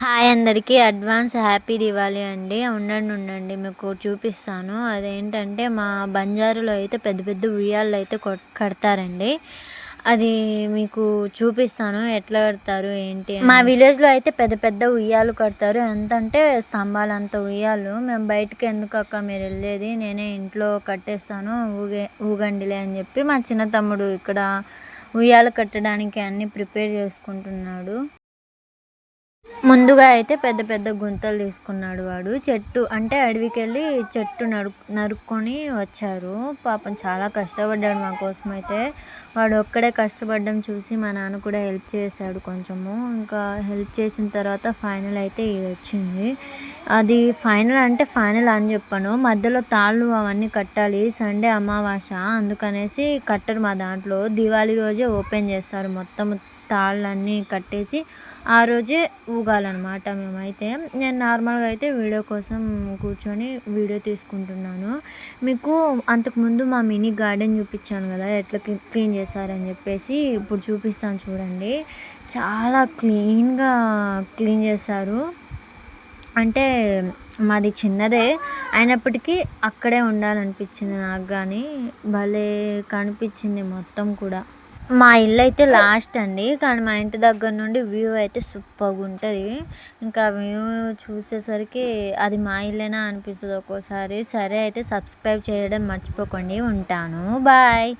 Hi అందరికీ advance happy Diwali అండి. ఉండండి మీకు చూపిస్తాను. అదేంటంటే మా బంజారాలో అయితే పెద్ద పెద్ద ఉయ్యాలలు అయితే కడతారండి. అది మీకు చూపిస్తాను ఎట్లా కడతారు ఏంటి మా విలేజ్లో అయితే పెద్ద పెద్ద ఉయ్యాలు కడతారు. ఎంతంటే స్తంభాలంత ఉయ్యాలు. మేము బయటకి ఎందుకక్క మీరు వెళ్ళేది, నేనే ఇంట్లో కట్టేస్తాను ఊగండిలే అని చెప్పి మా చిన్న తమ్ముడు ఇక్కడ ఉయ్యాలు కట్టడానికి అన్నీ ప్రిపేర్ చేసుకుంటున్నాడు. ముందుగా అయితే పెద్ద పెద్ద గుంతలు తీసుకున్నాడు వాడు. చెట్టు అంటే అడవికెళ్ళి చెట్టు నరుక్కొని వచ్చారు. పాపం చాలా కష్టపడ్డాడు మా కోసం అయితే. వాడు ఒక్కడే కష్టపడడం చూసి మా నాన్న కూడా హెల్ప్ చేశాడు కొంచెము. ఇంకా హెల్ప్ చేసిన తర్వాత ఫైనల్ అయితే ఇది వచ్చింది. అది ఫైనల్ అంటే ఫైనల్ అని చెప్పాను. మధ్యలో తాళ్ళు అవన్నీ కట్టాలి. సండే అమావాస అందుకనేసి కట్టరు మా దాంట్లో. దివాళీ రోజే ఓపెన్ చేస్తారు మొత్తం తాళ్ళన్నీ కట్టేసి ఆ రోజే ఊగాలన్నమాట. మేమైతే నేను నార్మల్గా అయితే వీడియో కోసం కూర్చొని వీడియో తీసుకుంటున్నాను. మీకు అంతకుముందు మా మినీ గార్డెన్ చూపించాను కదా ఎట్లా క్లీన్ చేశారని చెప్పేసి. ఇప్పుడు చూపిస్తాను చూడండి. చాలా క్లీన్గా క్లీన్ చేశారు. అంటే మాది చిన్నదే అయినప్పటికీ అక్కడే ఉండాలనిపించింది నాకు. కానీ భలే కనిపించింది మొత్తం కూడా. మా ఇల్లు అయితే లాస్ట్ అండి. కానీ మా ఇంటి దగ్గర నుండి వ్యూ అయితే సూపర్గా ఉంటుంది. ఇంకా వ్యూ చూసేసరికి అది మా ఇల్లేనా అనిపిస్తుంది ఒక్కోసారి. సరే అయితే సబ్స్క్రైబ్ చేయడం మర్చిపోకండి. ఉంటాను. బాయ్.